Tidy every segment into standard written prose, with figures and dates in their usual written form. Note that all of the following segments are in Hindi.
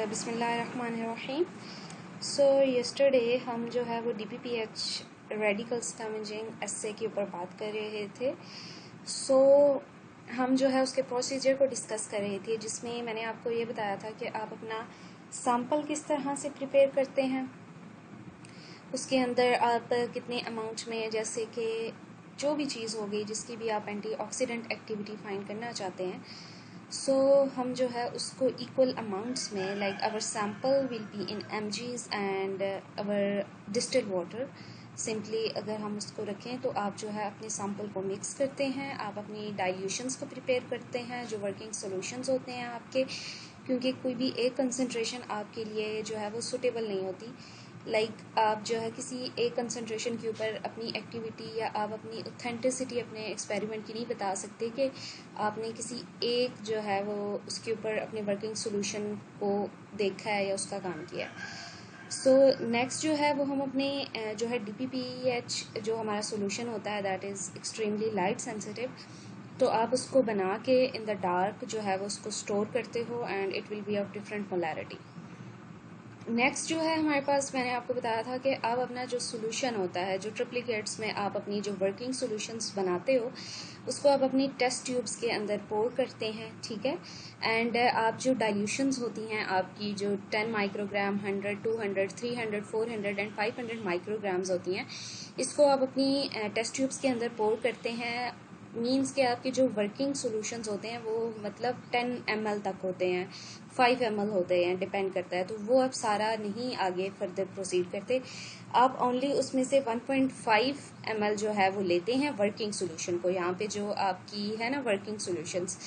बिस्मिल्लाहिर्रहमानिर्रहीम। सो यस्टरडे हम जो है वो DPPH रेडिकल स्कैवेंजिंग एस्से के ऊपर बात कर रहे थे। हम जो है उसके प्रोसीजर को डिस्कस कर रहे थे, जिसमें मैंने आपको ये बताया था कि आप अपना सैंपल किस तरह से प्रिपेयर करते हैं, उसके अंदर आप कितने अमाउंट में, जैसे कि जो भी चीज़ हो गई जिसकी भी आप एंटीऑक्सीडेंट एक्टिविटी फाइंड करना चाहते हैं, हम जो है उसको इक्वल अमाउंट्स में, like our sample will be in mg's and our distilled water. Simply अगर हम उसको रखें तो आप जो है अपने सैम्पल को मिक्स करते हैं, आप अपनी डाइल्यूशंस को प्रिपेयर करते हैं, जो वर्किंग सॉल्यूशंस होते हैं आपके, क्योंकि कोई भी एक कंसंट्रेशन आपके लिए जो है वो सूटेबल नहीं होती। आप जो है किसी एक कंसंट्रेशन के ऊपर अपनी एक्टिविटी या आप अपनी ऑथेंटिसिटी अपने एक्सपेरिमेंट की नहीं बता सकते कि आपने किसी एक जो है वो उसके ऊपर अपने वर्किंग सोल्यूशन को देखा है या उसका काम किया है। नेक्स्ट जो है वो हम अपने जो है DPPH जो हमारा सोल्यूशन होता है, that is extremely light sensitive, तो आप उसको बना के इन द डार्क जो है वो उसको स्टोर करते हो and it will be of different molarity. Next जो है हमारे पास, मैंने आपको बताया था कि आप अपना जो सोल्यूशन होता है, जो ट्रिप्लिकेट्स में आप अपनी जो वर्किंग सॉल्यूशंस बनाते हो, उसको आप अपनी टेस्ट ट्यूब्स के अंदर पोर करते हैं, ठीक है। एंड आप जो डाइल्यूशंस होती हैं आपकी, जो 10 माइक्रोग्राम, 100, 200, 300, 400 एंड 500 माइक्रोग्राम्स होती हैं, इसको आप अपनी टेस्ट ट्यूब्स के अंदर पोर करते हैं। मीन्स के आपके जो वर्किंग सॉल्यूशंस होते हैं वो मतलब 10 ml तक होते हैं, 5 ml होते हैं, डिपेंड करता है। तो वो आप सारा नहीं आगे फर्दर प्रोसीड करते, आप ओनली उसमें से 1.5 ml जो है वो लेते हैं वर्किंग सॉल्यूशन को। यहाँ पे जो आपकी है ना वर्किंग सॉल्यूशंस,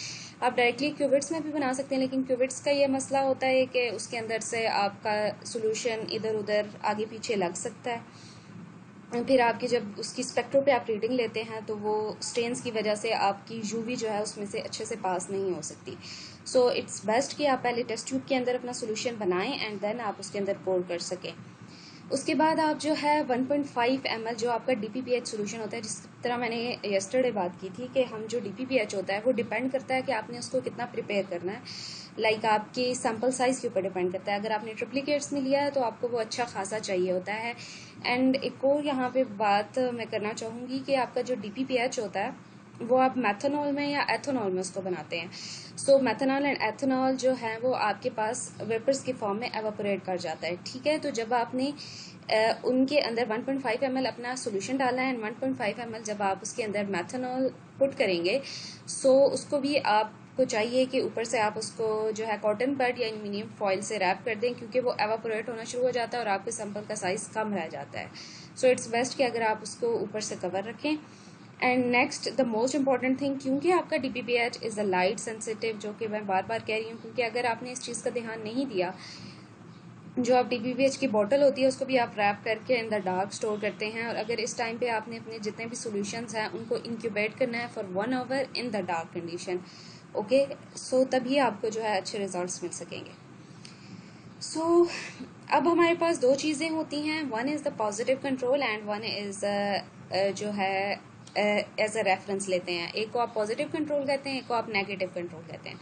आप डायरेक्टली क्यूबिट्स में भी बना सकते हैं, लेकिन क्यूबिट्स का ये मसला होता है कि उसके अंदर से आपका सॉल्यूशन इधर उधर आगे पीछे लग सकता है। फिर आपकी जब उसकी स्पेक्ट्रो पे आप रीडिंग लेते हैं तो वो स्टेन्स की वजह से आपकी यूवी जो है उसमें से अच्छे से पास नहीं हो सकती। सो इट्स बेस्ट कि आप पहले टेस्ट ट्यूब के अंदर अपना सोल्यूशन बनाएं एंड देन आप उसके अंदर पोर कर सकें। उसके बाद आप जो है 1.5 ml जो आपका DPPH सोल्यूशन होता है, जिस तरह मैंने यस्टरडे बात की थी कि हम जो DPPH होता है वो डिपेंड करता है कि आपने उसको कितना प्रिपेयर करना है। आपके सैम्पल साइज के ऊपर डिपेंड करता है। अगर आपने ट्रिप्लिकेट्स में लिया है तो आपको वो अच्छा खासा चाहिए होता है। एंड एक और यहाँ पे बात मैं करना चाहूँगी कि आपका जो DPPH होता है वो आप मेथनॉल में या एथेनॉल में उसको बनाते हैं। मेथनॉल एंड एथेनॉल जो है वो आपके पास वेपर्स के फॉर्म में एवापोरेट कर जाता है, ठीक है। तो जब आपने उनके अंदर 1.5 ml अपना सोल्यूशन डालना है एंड 1.5 ml जब आप उसके अंदर मेथनॉल पुट करेंगे, उसको भी आपको चाहिए कि ऊपर से आप उसको जो है कॉटन बड या एल्यूमिनियम फॉइल से रैप कर दें, क्योंकि वो एवापोरेट होना शुरू हो जाता है और आपके सैंपल का साइज कम रह जाता है। इट्स बेस्ट कि अगर आप उसको ऊपर से कवर रखें। And next the most important thing, क्योंकि आपका DPPH is a light sensitive, जो कि मैं बार बार कह रही हूँ, क्योंकि अगर आपने इस चीज़ का ध्यान नहीं दिया, जो आप DPPH की बॉटल होती है उसको भी आप रैप करके इन द डार्क स्टोर करते हैं, और अगर इस टाइम पे आपने अपने जितने भी सॉल्यूशंस हैं उनको इंक्यूबेट करना है for 1 hour in the dark condition, okay. तभी आपको जो है अच्छे रिजल्ट्स मिल सकेंगे। अब हमारे पास दो चीज़ें होती हैं, one is the positive control and one is जो है एज अ रेफरेंस लेते हैं। एक को आप पॉजिटिव कंट्रोल कहते हैं, एक को आप नेगेटिव कंट्रोल कहते हैं।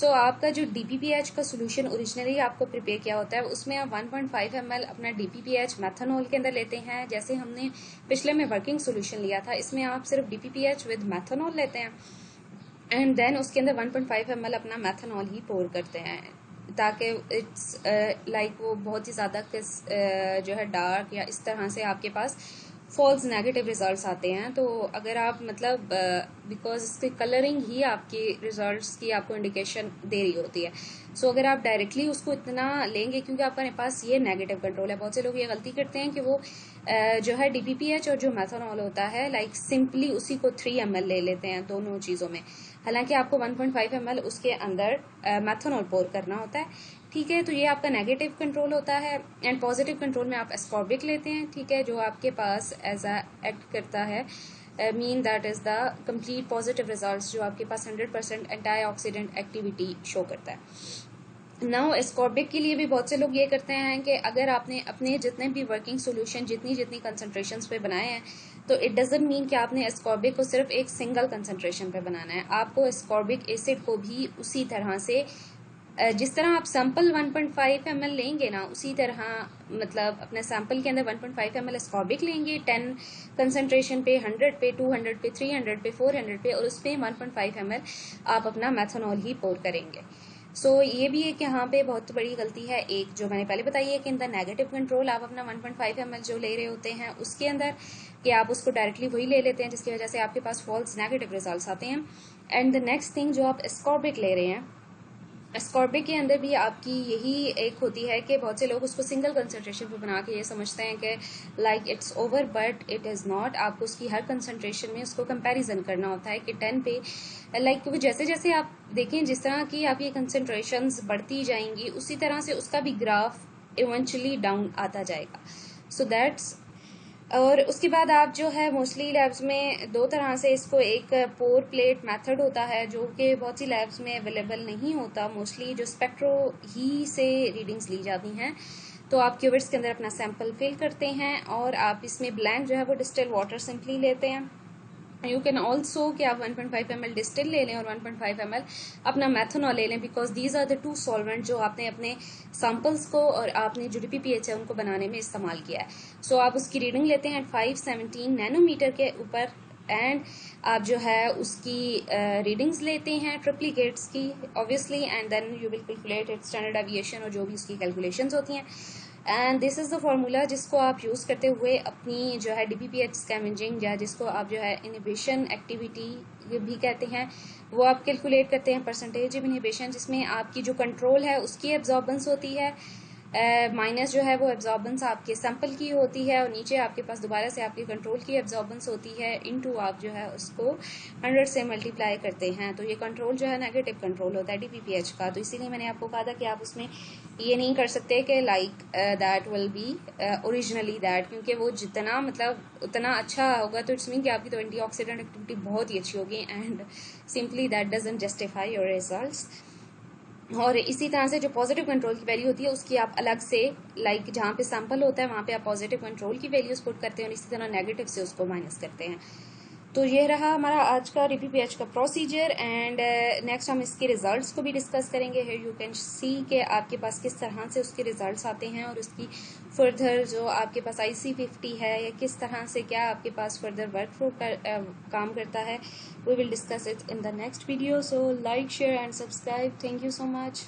आपका जो DPPH का सोल्यूशन ओरिजिनली आपको प्रिपेयर किया होता है, उसमें आप 1.5 ml अपना DPPH मेथनॉल के अंदर लेते हैं, जैसे हमने पिछले में वर्किंग सोल्यूशन लिया था। इसमें आप सिर्फ DPPH विद मेथनॉल लेते हैं एंड देन उसके अंदर 1.5 ml अपना मेथनॉल ही पोर करते हैं, ताकि इट्स वो बहुत ही ज़्यादा जो है डार्क या इस तरह से आपके पास फॉल्स नेगेटिव रिजल्ट्स आते हैं। तो अगर आप मतलब बिकॉज इसकी कलरिंग ही आपकी रिजल्ट्स की आपको इंडिकेशन दे रही होती है। अगर आप डायरेक्टली उसको इतना लेंगे, क्योंकि आपके पास ये नेगेटिव कंट्रोल है, बहुत से लोग ये गलती करते हैं कि वो जो है DPPH और जो मेथनॉल होता है सिंपली उसी को 3 ml ले लेते हैं दोनों चीज़ों में, हालांकि आपको 1.5 ml उसके अंदर मेथनॉल पोर करना होता है, ठीक है। तो ये आपका नेगेटिव कंट्रोल होता है। एंड पॉजिटिव कंट्रोल में आप एस्कॉर्बिक लेते हैं, ठीक है, जो आपके पास एज अ एक्ट करता है, mean that is the complete positive results, जो आपके पास 100% एंटी ऑक्सीडेंट एक्टिविटी शो करता है। नाउ एस्कॉर्बिक के लिए भी बहुत से लोग ये करते हैं कि अगर आपने अपने जितने भी वर्किंग सोल्यूशन जितनी जितनी कंसंट्रेशंस पे बनाए हैं, तो इट डजंट मीन कि आपने एस्कॉर्बिक को सिर्फ एक सिंगल कंसंट्रेशन पे बनाना है। आपको एस्कॉर्बिक एसिड को भी उसी तरह से जिस तरह आप सैंपल 1.5 ml लेंगे ना, उसी तरह मतलब अपने सैंपल के अंदर 1.5 ml एस्कॉर्बिक लेंगे 10 कंसंट्रेशन पे, 100 पे, 200 पे, 300 पे, 400 पे, और उस पर 1.5 ml आप अपना मेथनॉल ही पोर करेंगे। ये भी है कि यहाँ पे बहुत बड़ी गलती है एक जो मैंने पहले बताई है कि इन द नेगेटिव कंट्रोल आप अपना 1.5 ml जो ले रहे होते हैं उसके अंदर कि आप उसको डायरेक्टली वही ले लेते हैं, जिसकी वजह से आपके पास फॉल्स नेगेटिव रिजल्ट्स आते हैं। एंड द नेक्स्ट थिंग, जो आप एस्कॉर्बिक ले रहे हैं, एस्कॉर्बिक के अंदर भी आपकी यही एक होती है कि बहुत से लोग उसको सिंगल कंसंट्रेशन पे बना के ये समझते हैं कि like it's over, but it is not. आपको उसकी हर कंसंट्रेशन में उसको कंपैरिजन करना होता है कि 10 पे लाइक जैसे जैसे आप देखें जिस तरह की आपकी कंसंट्रेशंस बढ़ती जाएंगी उसी तरह से उसका भी ग्राफ इवेंचुअली डाउन आता जाएगा। So that's. और उसके बाद आप जो है मोस्टली लैब्स में दो तरह से इसको, एक पोर प्लेट मेथड होता है जो कि बहुत सी लैब्स में अवेलेबल नहीं होता, मोस्टली जो स्पेक्ट्रो ही से रीडिंग्स ली जाती हैं। तो आप क्यूबिट्स के अंदर अपना सैंपल फिल करते हैं और आप इसमें ब्लैंक जो है वो डिस्टिल वाटर सिंपली लेते हैं। यू कैन ऑल्सो कि आप 1.5 ml डिस्टिल ले लें और 1.5 ml अपना मेथनॉल ले लें, because these are the two solvent जो आपने अपने सैंपल्स को और आपने जो DPPH है उनको बनाने में इस्तेमाल किया है। आप उसकी रीडिंग लेते हैं 517 नैनोमीटर के ऊपर, एंड आप जो है उसकी रीडिंग्स लेते हैं ट्रिप्लीकेट्स की obviously, and then you will calculate its standard deviation और जो भी उसकी कैलकुलेशंस होती हैं। And this is the formula जिसको आप यूज़ करते हुए अपनी जो है DPPH स्कैवेंजिंग या जिसको आप जो है इनिबिशन एक्टिविटी भी कहते हैं वो आप कैलकुलेट करते हैं, परसेंटेज ऑफ इनिबिशन, जिसमें आपकी जो कंट्रोल है उसकी एब्जॉर्बेंस होती है, माइनस जो है वो एब्जॉर्बेंस आपके सैंपल की होती है, और नीचे आपके पास दोबारा से आपके कंट्रोल की एब्जॉर्बेंस होती है, इनटू आप जो है उसको 100 से मल्टीप्लाई करते हैं। तो ये कंट्रोल जो है नेगेटिव कंट्रोल होता है DPPH का। तो इसीलिए मैंने आपको कहा था कि आप उसमें ये नहीं कर सकते कि like that will be originally that, क्योंकि वो जितना मतलब उतना अच्छा होगा तो इट्स मीन कि आपकी तो एंटीऑक्सीडेंट एक्टिविटी बहुत ही अच्छी होगी, and simply that doesn't justify your results. और इसी तरह से जो पॉजिटिव कंट्रोल की वैल्यू होती है उसकी आप अलग से लाइक जहाँ पे सैंपल होता है वहाँ पे आप पॉजिटिव कंट्रोल की वैल्यूज पुट करते हैं और इसी तरह नेगेटिव से उसको माइनस करते हैं। तो ये रहा हमारा आज का DPPH का प्रोसीजर, एंड नेक्स्ट हम इसके रिजल्ट्स को भी डिस्कस करेंगे। हियर यू कैन सी कि आपके पास किस तरह से उसके रिजल्ट्स आते हैं और उसकी फर्दर जो आपके पास IC50 है या किस तरह से क्या आपके पास फर्दर वर्क फ्लो काम करता है। We will discuss it in the next video. So like, share and subscribe. Thank you so much.